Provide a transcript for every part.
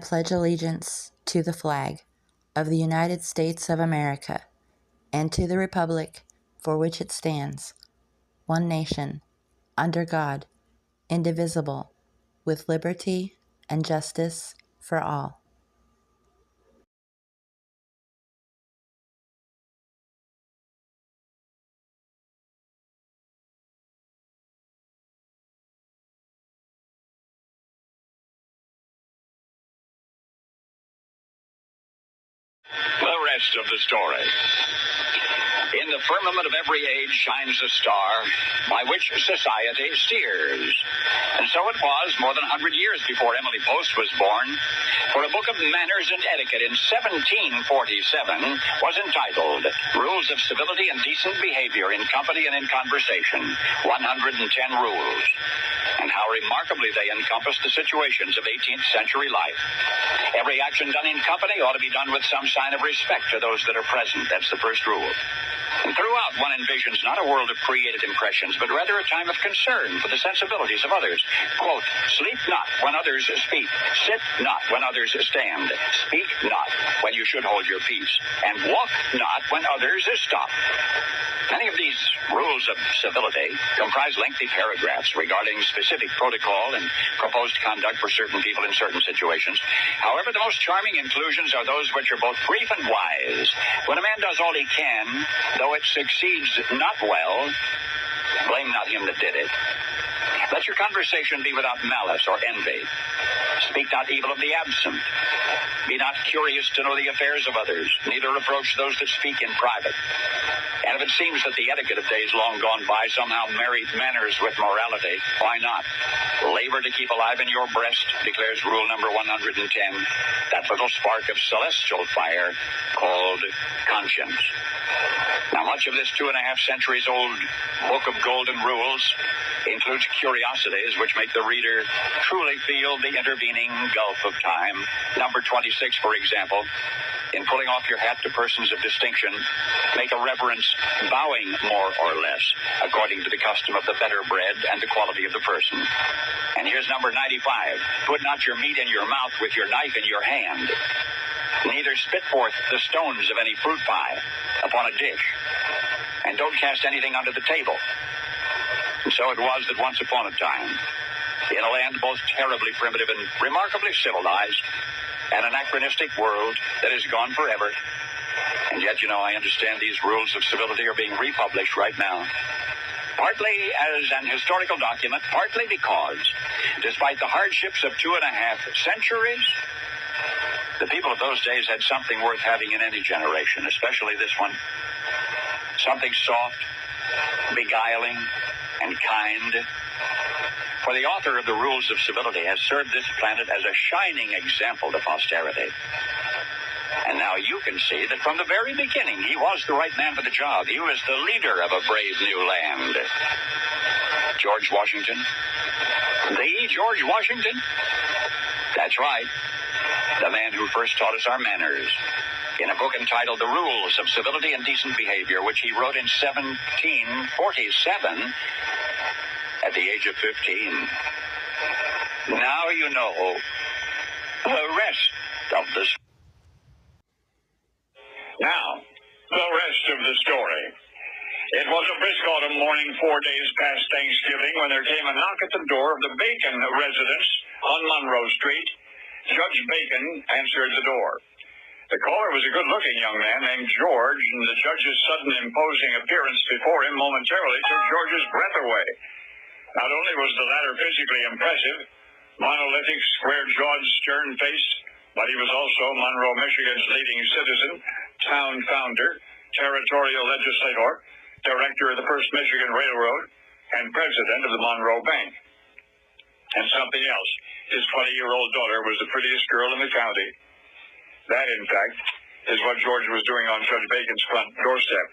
pledge allegiance to the flag of the United States of America and to the republic for which it stands, one nation, under God, indivisible, with liberty and justice for all. The rest of the story. In the firmament of every age shines a star by which society steers. And so it was more than 100 years before Emily Post was born, for a book of manners and etiquette in 1747 was entitled Rules of Civility and Decent Behavior in Company and in Conversation, 110 Rules. And how remarkably they encompassed the situations of 18th century life. Every action done in company ought to be done with some sign of respect to those that are present. That's the first rule. And throughout, one envisions not a world of created impressions, but rather a time of concern for the sensibilities of others. Quote, sleep not when others speak. Sit not when others stand. Speak not when you should hold your peace. And walk not when others stop. Many of these rules of civility comprise lengthy paragraphs regarding specific protocol and proposed conduct for certain people in certain situations. However, the most charming inclusions are those which are both brief and wise. When a man does all he can, though it succeeds not well, blame not him that did it. Let your conversation be without malice or envy. Speak not evil of the absent. Be not curious to know the affairs of others, neither reproach those that speak in private. And if it seems that the etiquette of days long gone by somehow married manners with morality, why not? Labor to keep alive in your breast, declares rule number 110, that little spark of celestial fire called conscience. Now, much of this 2.5 centuries old book of golden rules includes curiosities which make the reader truly feel the intervening gulf of time. Number 26, for example, in pulling off your hat to persons of distinction, make a reverence bowing more or less, according to the custom of the better bred and the quality of the person. And here's number 95. Put not your meat in your mouth with your knife in your hand. Neither spit forth the stones of any fruit pie upon a dish. And don't cast anything under the table. And so it was that once upon a time, in a land both terribly primitive and remarkably civilized, an anachronistic world that is gone forever. And yet, I understand these rules of civility are being republished right now. Partly as an historical document, partly because, despite the hardships of 2.5 centuries, the people of those days had something worth having in any generation, especially this one. Something soft, beguiling, and kind. For the author of the Rules of Civility has served this planet as a shining example to posterity. And now you can see that from the very beginning, he was the right man for the job. He was the leader of a brave new land. George Washington. The George Washington? That's right. The man who first taught us our manners. In a book entitled The Rules of Civility and Decent Behavior, which he wrote in 1747 at the age of 15. Now you know the rest of the story. Now, the rest of the story. It was a brisk autumn morning 4 days past Thanksgiving when there came a knock at the door of the Bacon residence on Monroe Street. Judge Bacon answered the door. The caller was a good-looking young man named George, and the judge's sudden imposing appearance before him momentarily took George's breath away. Not only was the latter physically impressive, monolithic, square-jawed, stern-faced, but he was also Monroe, Michigan's leading citizen, town founder, territorial legislator, director of the First Michigan Railroad, and president of the Monroe Bank. And something else, his 20-year-old daughter was the prettiest girl in the county. That, in fact, is what George was doing on Judge Bacon's front doorstep.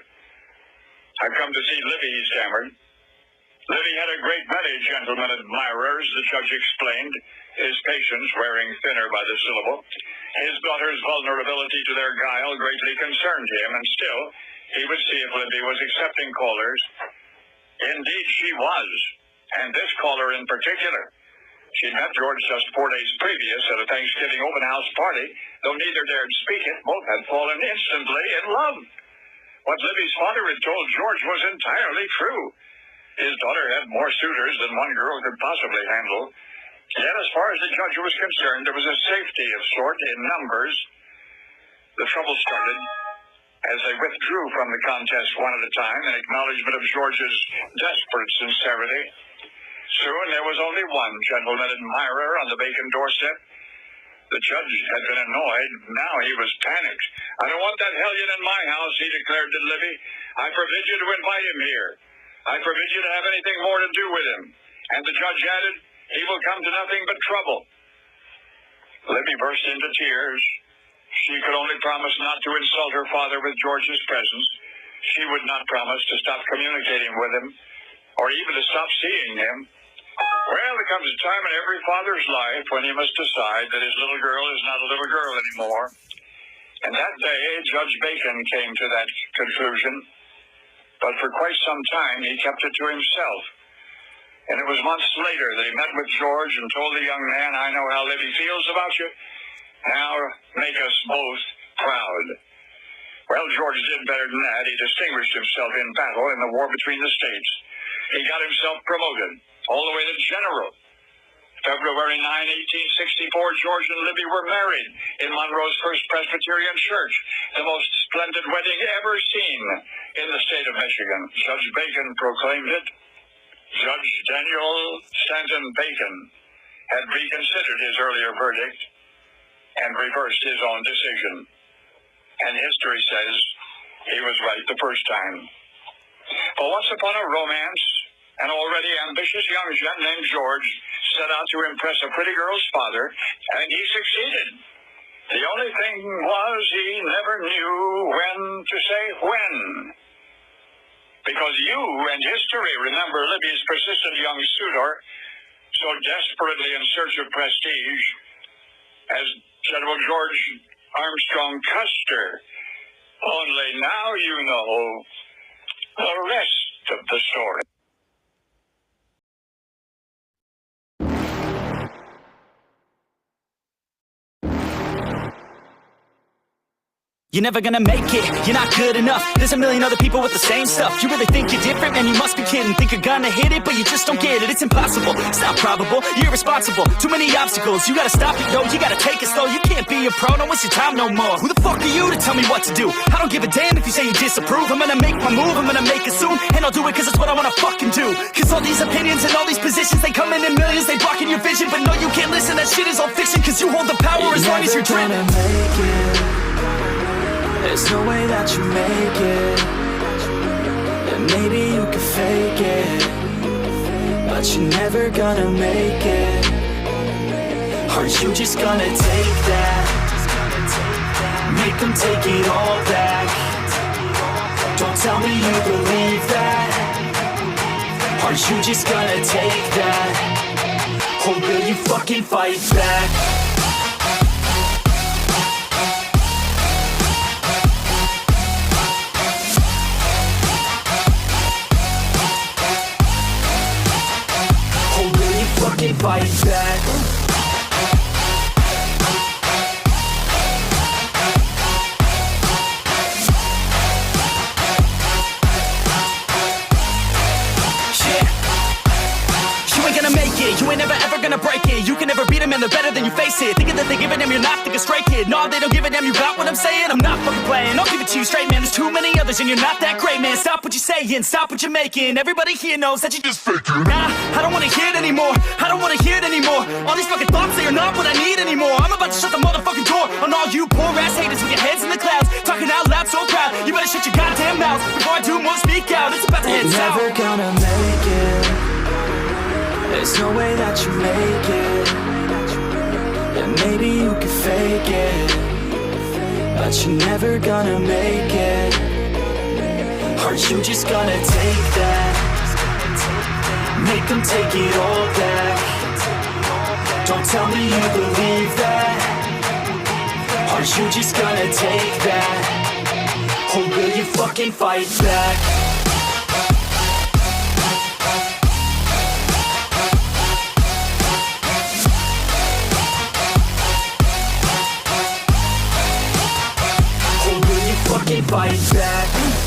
"I've come to see Livy," he stammered. Livy had a great many gentlemen admirers, the judge explained, his patience wearing thinner by the syllable. His daughter's vulnerability to their guile greatly concerned him, and still, he would see if Livy was accepting callers. Indeed, she was, and this caller in particular. She'd met George just 4 days previous at a Thanksgiving open house party. Though neither dared speak it, both had fallen instantly in love. What Libby's father had told George was entirely true. His daughter had more suitors than one girl could possibly handle. Yet, as far as the judge was concerned, there was a safety of sort in numbers. The trouble started as they withdrew from the contest one at a time in acknowledgement of George's desperate sincerity. Soon there was only one gentleman admirer on the Bacon doorstep. The judge had been annoyed. Now he was panicked. "I don't want that hellion in my house," he declared to Libby. "I forbid you to invite him here. I forbid you to have anything more to do with him." And the judge added, "He will come to nothing but trouble." Libby burst into tears. She could only promise not to insult her father with George's presence. She would not promise to stop communicating with him, or even to stop seeing him. Well, there comes a time in every father's life when he must decide that his little girl is not a little girl anymore. And that day, Judge Bacon came to that conclusion. But for quite some time, he kept it to himself. And it was months later that he met with George and told the young man, "I know how Libby feels about you. Now make us both proud." Well, George did better than that. He distinguished himself in battle in the war between the states. He got himself promoted all the way to general. February 9, 1864, George and Libby were married in Monroe's First Presbyterian Church, the most splendid wedding ever seen in the state of Michigan. Judge Bacon proclaimed it. Judge Daniel Stanton Bacon had reconsidered his earlier verdict and reversed his own decision. And history says he was right the first time. But once upon a romance, an already ambitious young gent named George set out to impress a pretty girl's father, and he succeeded. The only thing was he never knew when to say when. Because you and history remember Libby's persistent young suitor, so desperately in search of prestige, as General George Armstrong Custer. Only now you know the rest of the story. You're never gonna make it, you're not good enough. There's a million other people with the same stuff. You really think you're different? Man, you must be kidding. Think you're gonna hit it, but you just don't get it. It's impossible, it's not probable, you're irresponsible. Too many obstacles, you gotta stop it, yo. You gotta take it slow, you can't be a pro. Don't waste your time no more. Who the fuck are you to tell me what to do? I don't give a damn if you say you disapprove. I'm gonna make my move, I'm gonna make it soon. And I'll do it cause it's what I wanna fucking do. Cause all these opinions and all these positions, they come in millions, they blocking your vision. But no, you can't listen, that shit is all fiction. Cause you hold the power as long as you're driven. There's no way that you make it. And maybe you could fake it, but you're never gonna make it. Aren't you just gonna take that? Make them take it all back. Don't tell me you believe that. Aren't you just gonna take that? Or will you fucking fight back? Fight back. You ain't never ever gonna break it. You can never beat them and they're better than you face it. Thinking that they give a damn, you're not thinking straight, kid. No, they don't give a damn, you got what I'm saying? I'm not fucking playing, I'll give it to you straight, man. There's too many others and you're not that great, man. Stop what you're saying, stop what you're making. Everybody here knows that you just faking. Nah, I don't wanna hear it anymore, I don't wanna hear it anymore. All these fucking thoughts, they are not what I need anymore. I'm about to shut the motherfucking door on all you poor ass haters with your heads in the clouds, talking out loud so proud. You better shut your goddamn mouth before I do more speak out. It's about to head south. Never gonna make it. There's no way that you make it. And maybe you could fake it, but you're never gonna make it. Aren't you just gonna take that? Make them take it all back. Don't tell me you believe that. Aren't you just gonna take that? Or will you fucking fight back? fucking fight back.